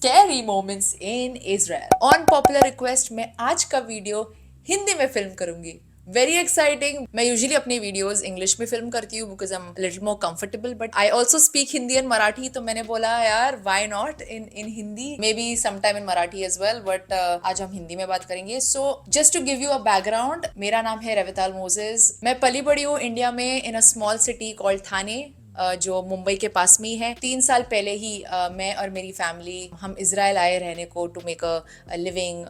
Scary moments in Israel. On popular request मैं आज का वीडियो हिंदी में फिल्म करूंगी। Very exciting. मैं यूजुअली अपनी वीडियोस इंग्लिश में फिल्म करती हूँ because I am little more comfortable, but I also speak Hindi and Marathi, तो मैंने बोला यार why not in Hindi, maybe sometime in Marathi as well, but आज हम हिंदी में बात करेंगे। So just to give you a background, मेरा नाम है रेविताल मोजेस। मैं पली बड़ी हूँ इंडिया में इन अ स्मॉल सिटी कॉल्ड थाने, जो मुंबई के पास में ही है। 3 साल पहले ही मैं और मेरी फैमिली हम इजराइल आए रहने को, to make a living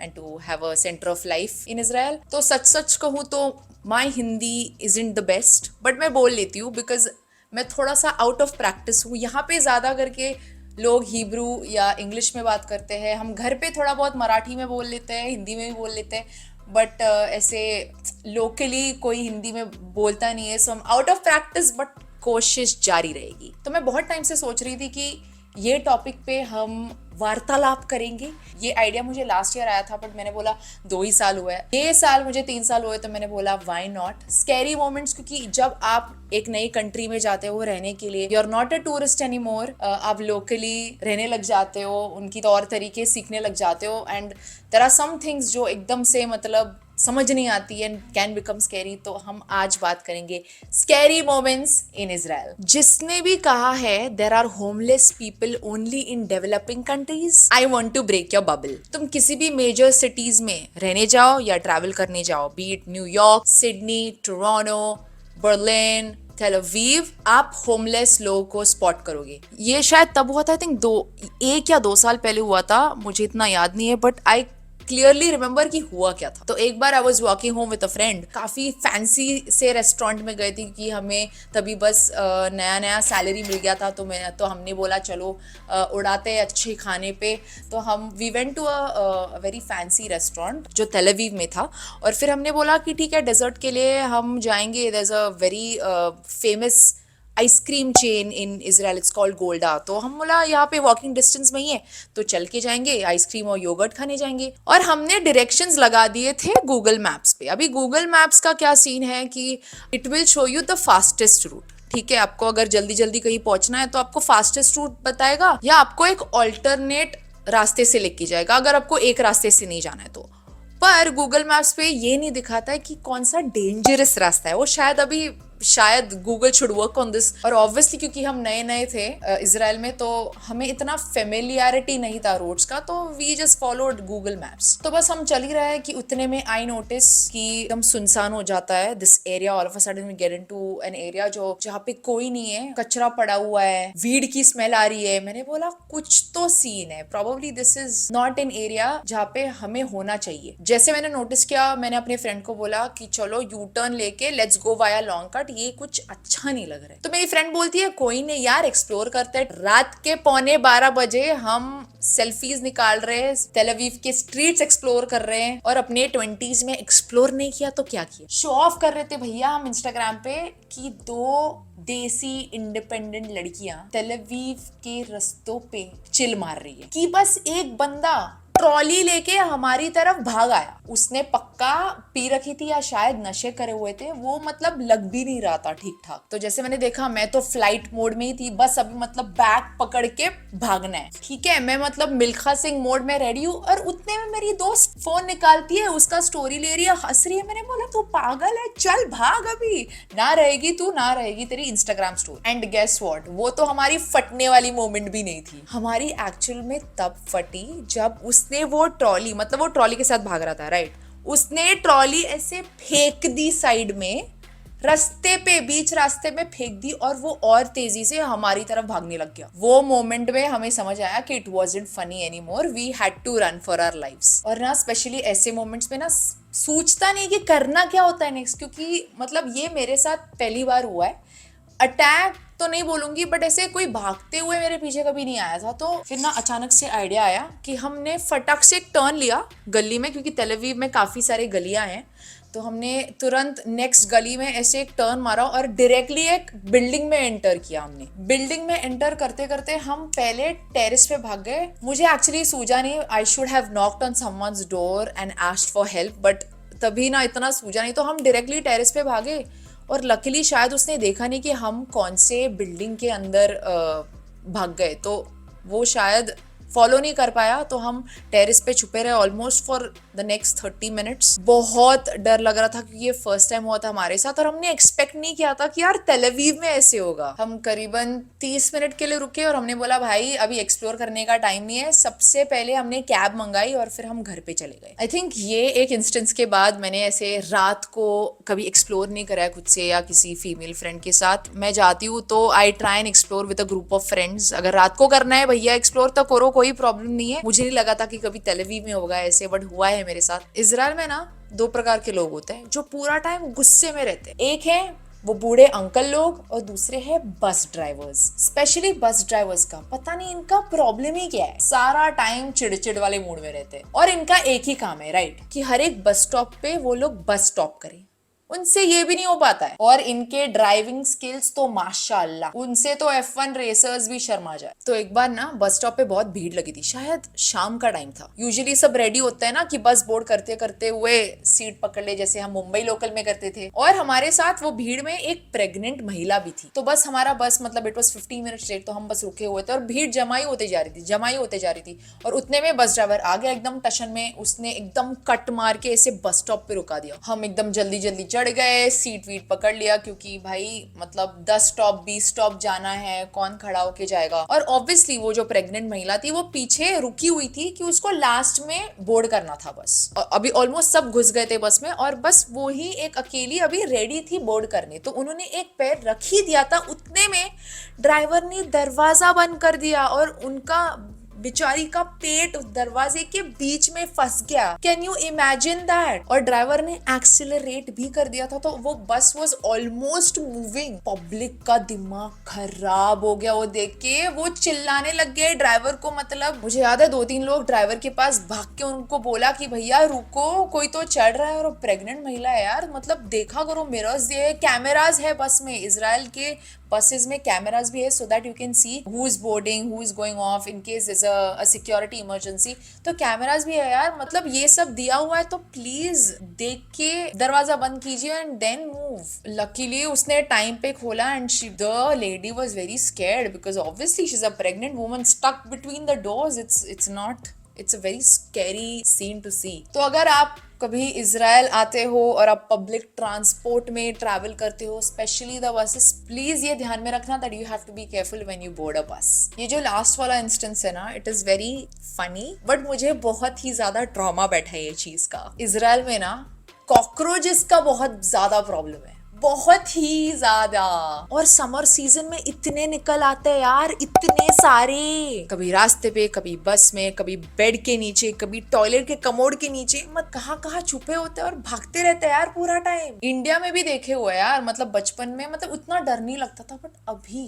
and to have a centre of life in Israel. तो सच सच कहूँ तो my Hindi is in the best, but मैं बोल लेती हूँ बिकॉज मैं थोड़ा सा आउट ऑफ प्रैक्टिस हूँ। यहाँ पे ज़्यादा करके लोग हिब्रू या इंग्लिश में बात करते हैं। हम घर पे थोड़ा बहुत मराठी में बोल लेते हैं, हिंदी में भी बोल लेते हैं, बट ऐसे लोकली कोई हिंदी में बोलता नहीं है। सो हम आउट ऑफ प्रैक्टिस, बट कोशिश जारी रहेगी। तो मैं बहुत टाइम से सोच रही थी कि ये टॉपिक पे हम वार्तालाप करेंगे। ये आइडिया मुझे लास्ट ईयर आया था, बट मैंने बोला 2 ही साल हुआ है, ये साल मुझे 3 साल हुए, तो मैंने बोला व्हाई नॉट स्कैरी मोमेंट्स। क्योंकि जब आप एक नई कंट्री में जाते हो रहने के लिए, you are not a tourist any more, आप लोकली रहने लग जाते हो, उनकी तौर तरीके सीखने लग जाते हो, and there are some things जो एकदम से मतलब समझ नहीं आती एंड कैन बिकम स्कैरी। तो हम आज बात करेंगे स्कैरी मोमेंट्स इन इजराइल। जिसने भी कहा है there are homeless people only in developing countries, I want to break your bubble. तुम किसी भी मेजर सिटीज में रहने जाओ या ट्रैवल करने जाओ, be it New York, Sydney, Toronto, Berlin, Tel Aviv, आप होमलेस लोगों को स्पॉट करोगे। ये शायद तब हुआ था, आई थिंक 1 या 2 साल पहले हुआ था, मुझे इतना याद नहीं है, बट आई क्लियरली रिमेंबर कि हुआ क्या था। तो एक बार I was walking home with a friend, काफी फैंसी से रेस्टोरेंट में गए थे कि हमें तभी बस नया नया सैलरी मिल गया था। तो हमने बोला चलो उड़ाते हैं अच्छे खाने पे। तो हम we went to a very fancy restaurant जो तेल अवीव में था, और फिर हमने बोला कि ठीक है डेजर्ट के लिए हम जाएंगे। There is a very famous ice cream chain in Israel, it's called Golda. तो हम बोला यहाँ पे वॉकिंग डिस्टेंस में ही है, तो चल के जाएंगे, आइसक्रीम और योगर्ट खाने जाएंगे। और हमने डायरेक्शंस लगा दिए थे गूगल मैप्स पे। अभी गूगल मैप्स का क्या सीन है कि it will show you the fastest route. ठीक है, आपको अगर जल्दी जल्दी कहीं पहुंचना है तो आपको फास्टेस्ट रूट बताएगा, या आपको एक ऑल्टरनेट रास्ते से लेके जाएगा अगर आपको एक रास्ते से नहीं जाना है तो। पर गूगल मैप्स पे ये नहीं दिखाता है कि कौन सा डेंजरस रास्ता है। वो शायद Google should work on this. और ऑब्वियसली क्योंकि हम नए नए थे इजराइल में, तो हमें इतना फेमिलियरिटी नहीं था रोड्स का, तो we just followed Google Maps. तो बस हम चल ही रहे हैं कि उतने में आई नोटिस कि एकदम सुनसान हो जाता है this area. All of a sudden we get into an area जो जहाँ पे कोई नहीं है, कचरा पड़ा हुआ है, वीड की स्मेल आ रही है। मैंने बोला कुछ तो सीन है, probably this is not an area जहाँ पे हमें होना चाहिए। जैसे मैंने नोटिस किया, मैंने अपने फ्रेंड को बोला कि चलो यू टर्न लेके let's go via long cut, ये कुछ अच्छा नहीं लग रहा है। तो मेरी फ्रेंड बोलती है कोई नहीं यार, एक्सप्लोर करते हैं। रात के 11:15 हम सेल्फीज निकाल रहे हैं, तेल अवीव के स्ट्रीट्स एक्सप्लोर कर रहे हैं, और अपने 20s में एक्सप्लोर नहीं किया तो क्या किया, शो ऑफ कर रहे थे भैया हम इंस्टाग्राम पे कि 2 देसी इंडिपेंडेंट लड़कियां तेल अवीव के रस्तों पे चिल मार रही है, कि बस एक बंदा ट्रॉली लेके हमारी तरफ भाग आया। उसने पक्का पी रखी थी या शायद नशे करे हुए थे, वो मतलब लग भी नहीं रहा था ठीक ठाक। तो जैसे मैंने देखा, मैं तो फ्लाइट मोड में ही थी, बस अभी मतलब बैग पकड़ के भागना है। ठीक है, मैं मतलब मिल्खा सिंह मोड में रेडी हूँ, और उतने में मेरी दोस्त फोन निकालती है, उसका स्टोरी ले रही है, हंस रही है। मैंने बोला तू पागल है, चल भाग, अभी ना रहेगी तू, ना रहेगी तेरी Instagram story. And guess what, वो तो हमारी फटने वाली मोमेंट भी नहीं थी। हमारी एक्चुअल में तब फटी जब उसने वो ट्रॉली, मतलब वो ट्रॉली के साथ भाग रहा था, राइट, उसने ट्रॉली ऐसे फेंक दी साइड में, रास्ते पे, बीच रास्ते में फेंक दी, और वो और तेजी से हमारी तरफ भागने लग गया। वो मोमेंट में हमें समझ आया कि it wasn't funny any more, we had to run for our lives. और ना स्पेशली ऐसे मोमेंट्स में ना सोचता नहीं कि करना क्या होता है नेक्स्ट, क्योंकि मतलब ये मेरे साथ पहली बार हुआ है। अटैक तो नहीं बोलूंगी, बट ऐसे कोई भागते हुए मेरे पीछे कभी नहीं आया था। तो फिर ना अचानक से आइडिया आया कि हमने फटाक से एक टर्न लिया गली में, क्योंकि तेल अवीव में काफ़ी सारी गलियां हैं। तो हमने तुरंत नेक्स्ट गली में ऐसे एक टर्न मारा और डायरेक्टली एक बिल्डिंग में एंटर किया। हमने बिल्डिंग में एंटर करते करते हम पहले टेरेस पे भाग गए। मुझे एक्चुअली सूझा नहीं, I should have knocked on someone's door and asked for help, but तभी ना इतना सूझा नहीं, तो हम डायरेक्टली टेरेस पे भागे। और लकीली शायद उसने देखा नहीं कि हम कौन से बिल्डिंग के अंदर भाग गए, तो वो शायद फॉलो नहीं कर पाया, तो हम टेरेस पे छुपे रहे almost for the next 30 minutes. बहुत डर लग रहा था क्योंकि ये फर्स्ट टाइम हुआ था हमारे साथ और हमने एक्सपेक्ट नहीं किया था कि यार तेल अवीव में ऐसे होगा। हम करीबन 30 मिनट के लिए रुके और हमने बोला भाई अभी एक्सप्लोर करने का टाइम नहीं है। सबसे पहले हमने कैब मंगाई और फिर हम घर पे चले गए। आई थिंक ये एक इंस्टेंस के बाद मैंने ऐसे रात को कभी एक्सप्लोर नहीं करा है खुद से या किसी फीमेल फ्रेंड के साथ। मैं जाती हूँ तो I try and explore with a group of friends. अगर रात को करना है भैया एक्सप्लोर तो करो, कोई प्रॉब्लम नहीं है। मुझे नहीं लगा था कि कभी तेल अवीव में होगा ऐसे, बट हुआ है मेरे साथ। इजराइल में ना 2 प्रकार के लोग होते हैं जो पूरा टाइम गुस्से में रहते हैं। एक है वो बूढ़े अंकल लोग और दूसरे हैं bus drivers. Specially bus drivers का पता नहीं इनका प्रॉब्लम ही क्या है, सारा टाइम चिड़चिड़ वाले मूड में रहते हैं और इनका एक ही काम है राइट कि हर एक बस स्टॉप पे वो लोग बस स्टॉप करें। उनसे ये भी नहीं हो पाता है। और इनके ड्राइविंग स्किल्स तो माशाल्लाह, उनसे तो F1 रेसर्स भी शर्मा जाए। तो एक बार ना बस स्टॉप पे बहुत भीड़ लगी थी, शायद शाम का टाइम था। यूजुअली सब रेडी होते हैं ना कि बस बोर्ड करते करते हुए सीट पकड़ ले, जैसे हम मुंबई लोकल में करते थे। और हमारे साथ वो भीड़ में एक प्रेग्नेंट महिला भी थी। तो बस हमारा बस मतलब इट वॉज 15 मिनट्स लेट, तो हम बस रुके हुए थे और भीड़ जमाई होते जा रही थी, जमाई होते जा रही थी। और उतने में बस ड्राइवर आ गया एकदम टशन में, उसने एकदम कट मार के ऐसे बस स्टॉप पे रुका दिया। हम एकदम जल्दी जल्दी चढ़ गए, सीट वीट पकड़ लिया क्योंकि भाई मतलब 10 स्टॉप 20 स्टॉप जाना है, कौन खड़ा होके जाएगा। और ऑब्वियसली वो जो प्रेग्नेंट महिला थी वो पीछे रुकी हुई थी कि उसको लास्ट में बोर्ड करना था बस। और अभी ऑलमोस्ट सब घुस गए थे बस में और बस वो ही एक अकेली अभी रेडी थी बोर्ड करने। तो उन्होंने एक पैर रख ही दिया था, उतने में ड्राइवर ने दरवाजा बंद कर दिया और उनका बेचारी का पेट उस दरवाजे के बीच में फंस गया। Can you imagine that? और ड्राइवर ने एक्सीलरेट भी कर दिया था तो वो बस वाज ऑलमोस्ट मूविंग। पब्लिक का दिमाग खराब हो गया वो देख के, वो चिल्लाने लग गए ड्राइवर को। मतलब मुझे याद है 2-3 लोग ड्राइवर के पास भाग के उनको बोला कि भैया रुको, कोई तो चढ़ रहा है और प्रेग्नेंट महिला है यार, मतलब देखा करो, मिरर्स ये कैमरास है बस में। इजराइल के बसेस में कैमरास भी है so that you can see who is boarding, who is going of in case is a security emergency. तो कैमरास भी है यार, मतलब ये सब दिया हुआ है तो प्लीज देख के दरवाजा बंद कीजिए एंड देन मूव। लकीली उसने टाइम पे खोला and the lady was very scared because obviously she is a pregnant woman stuck between the doors. It's a very scary scene to see. तो अगर आप कभी इजराइल आते हो और आप पब्लिक ट्रांसपोर्ट में ट्रैवल करते हो, स्पेशली द बसेस, प्लीज ये ध्यान में रखना that you have to be careful when you board a bus. ये जो लास्ट वाला इंस्टेंस है ना, it is very funny but मुझे बहुत ही ज्यादा ट्रॉमा बैठा है ये चीज का। इजराइल में ना कॉकरोचेस का बहुत ज्यादा प्रॉब्लम है, बहुत ही ज्यादा। और समर सीजन में इतने निकल आते हैं यार, इतने सारे, कभी रास्ते पे, कभी बस में, कभी बेड के नीचे, कभी टॉयलेट के कमोड के नीचे, मत कहाँ कहाँ छुपे होते हैं और भागते रहते हैं यार पूरा टाइम। इंडिया में भी देखे हुए यार, मतलब बचपन में मतलब उतना डर नहीं लगता था, बट अभी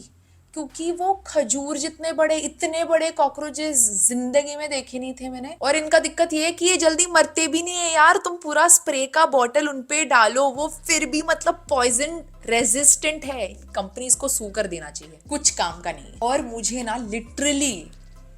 क्योंकि वो खजूर जितने बड़े, इतने बड़े कॉकरोचेस जिंदगी में देखे नहीं थे मैंने। और इनका दिक्कत ये है कि ये जल्दी मरते भी नहीं है यार। तुम पूरा स्प्रे का बॉटल उनपे डालो, वो फिर भी मतलब पॉइजन रेजिस्टेंट है। कंपनीज को सू कर देना चाहिए, कुछ काम का नहीं। और मुझे ना लिटरली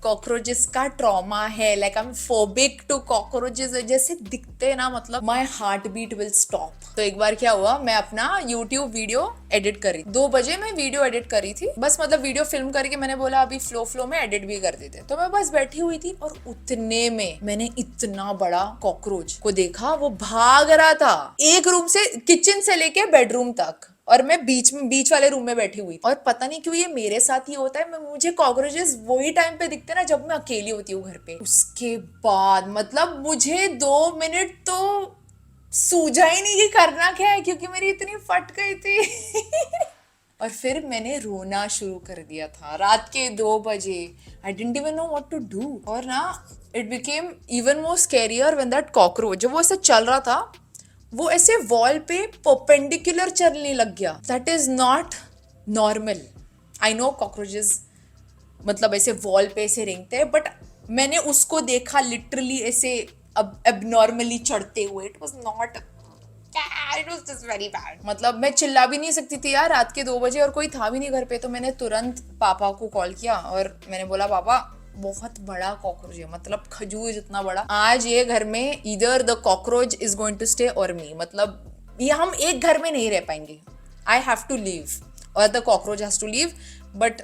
कॉकरोचेस का ट्रॉमा है, like I am phobic to cockroaches. जैसे दिखते ना, मतलब my heart beat will stop. तो एक बार क्या हुआ, मैं अपना YouTube वीडियो एडिट करी, 2 बजे मैं वीडियो एडिट करी थी बस, मतलब वीडियो फिल्म करके मैंने बोला अभी फ्लो में एडिट भी कर देते। तो मैं बस बैठी हुई थी और उतने में मैंने इतना बड़ा कॉकरोच को देखा, वो भाग रहा था एक रूम से, किचन से लेके बेडरूम तक, और मैं बीच वाले रूम में बैठी हुई। और पता नहीं क्यों ये मेरे साथ ही होता है, मुझे कॉकरोचेस वही टाइम पे दिखते ना जब मैं अकेली होती हूँ घर पे। उसके बाद मतलब मुझे 2 मिनट तो सूझा ही नहीं कि करना क्या है, क्योंकि मेरी इतनी फट गई थी और फिर मैंने रोना शुरू कर दिया था रात के 2 बजे। I didn't even know what to do. और ना it became even more scarier when that cockroach, जब वो ऐसे चल रहा था, वो ऐसे वॉल पे परपेंडिकुलर चलने लग गया। That is not normal. I know cockroaches मतलब ऐसे वॉल पे ऐसे रेंगते हैं, बट मैंने उसको देखा लिटरली ऐसे अब एबनॉर्मली चढ़ते हुए। It was not, it was just very bad. मतलब मैं चिल्ला भी नहीं सकती थी यार रात के 2 बजे और कोई था भी नहीं घर पे। तो मैंने तुरंत पापा को कॉल किया और मैंने बोला पापा बहुत बड़ा कॉकरोच है, मतलब खजूर जितना बड़ा। आज ये घर में इधर the cockroach is going to stay और मी, मतलब ये हम एक घर में नहीं रह पाएंगे। आई हैव टू लीव और the cockroach has to leave. But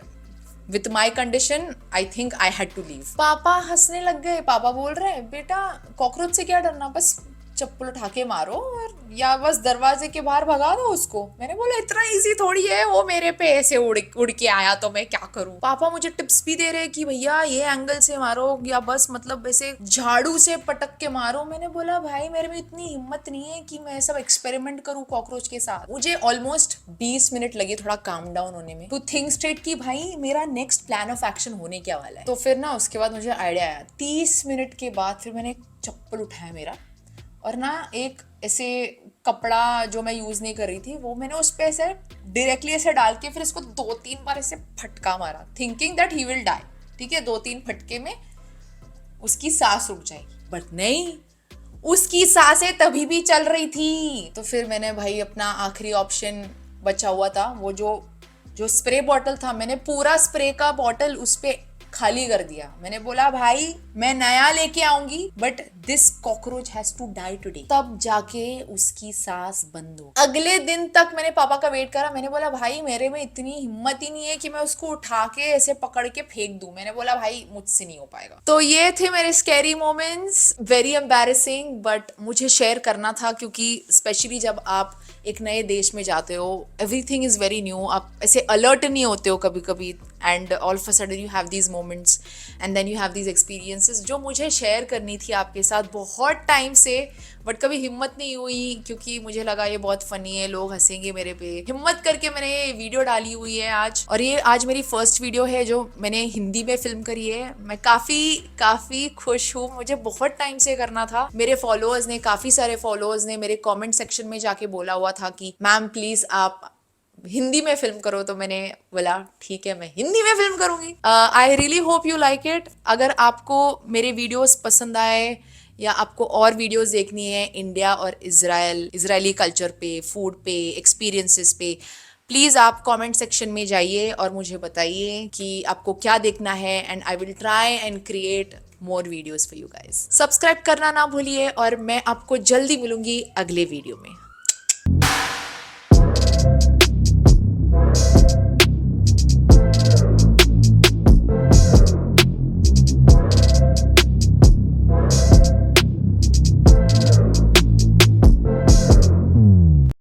with my condition I think I had to leave. पापा हंसने लग गए। पापा बोल रहे हैं बेटा कॉकरोच से क्या डरना, बस चप्पल उठा के मारो और या बस दरवाजे के बाहर भगा दो उसको। मैंने बोला इतना इजी थोड़ी है, वो मेरे पे ऐसे उड़ उड़ के आया तो मैं क्या करूं। पापा मुझे टिप्स भी दे रहे हैं कि भैया ये एंगल से मारो या बस मतलब ऐसे झाड़ू से पटक के मारो। मैंने बोला भाई मेरे में इतनी हिम्मत नहीं है कि मैं सब एक्सपेरिमेंट करूं कॉकरोच के साथ। मुझे ऑलमोस्ट 20 मिनट लगे थोड़ा काम डाउन होने में, टू थिंक स्ट्रेट कि भाई मेरा नेक्स्ट प्लान ऑफ एक्शन होने क्या वाला है। तो फिर ना उसके बाद मुझे आइडिया आया। 30 मिनट के बाद फिर मैंने चप्पल उठाया मेरा और ना एक ऐसे कपड़ा जो मैं यूज नहीं कर रही थी वो मैंने उस पे ऐसे डायरेक्टली ऐसे डाल के फिर इसको 2-3 बार ऐसे फटका मारा, thinking that he will die. ठीक है, 2-3 फटके में उसकी सांस रुक जाएगी, बट नहीं, उसकी सांसें तभी भी चल रही थी। तो फिर मैंने भाई अपना आखिरी ऑप्शन बचा हुआ था, वो जो जो स्प्रे बॉटल था, मैंने पूरा स्प्रे का बॉटल उस पे खाली कर दिया। मैंने बोला भाई मैं नया लेके आऊंगी but this cockroach has to die today. तब जाके उसकी सांस बंद हो। अगले दिन तक मैंने पापा का वेट करा। मैंने बोला भाई मेरे में इतनी हिम्मत ही नहीं है कि मैं उसको उठा के ऐसे पकड़ के फेंक दूं। मैंने बोला भाई मुझसे नहीं हो पाएगा। तो ये थे मेरे scary moments, very embarrassing, but मुझे शेयर करना था क्योंकि स्पेशली जब आप एक नए देश में जाते हो, एवरीथिंग इज वेरी न्यू, आप ऐसे अलर्ट नहीं होते हो कभी कभी, and all of a sudden you have these moments and then you have these experiences जो मुझे शेयर करनी थी आपके साथ बहुत टाइम से, बट कभी हिम्मत नहीं हुई क्योंकि मुझे लगा ये बहुत फनी है, लोग हंसेंगे मेरे पे। हिम्मत करके मैंने ये वीडियो डाली हुई है आज, और ये आज मेरी फर्स्ट वीडियो है जो मैंने हिंदी में फिल्म करी है। मैं काफ़ी खुश हूँ, मुझे बहुत टाइम से करना था। मेरे फॉलोअर्स ने, काफ़ी सारे फॉलोअर्स ने मेरे कमेंट सेक्शन में जाके बोला हुआ था कि मैम प्लीज़ आप हिंदी में फिल्म करो, तो मैंने बोला ठीक है मैं हिंदी में फिल्म करूंगी। I really hope you like it. अगर आपको मेरे वीडियोस पसंद आए या आपको और वीडियोस देखनी है इंडिया और इजरायली कल्चर पे, फूड पे, एक्सपीरियंसेस पे, प्लीज़ आप कमेंट सेक्शन में जाइए और मुझे बताइए कि आपको क्या देखना है, and I will try and create more videos for you guys. Subscribe करना ना भूलिए और मैं आपको जल्दी मिलूंगी अगले वीडियो में।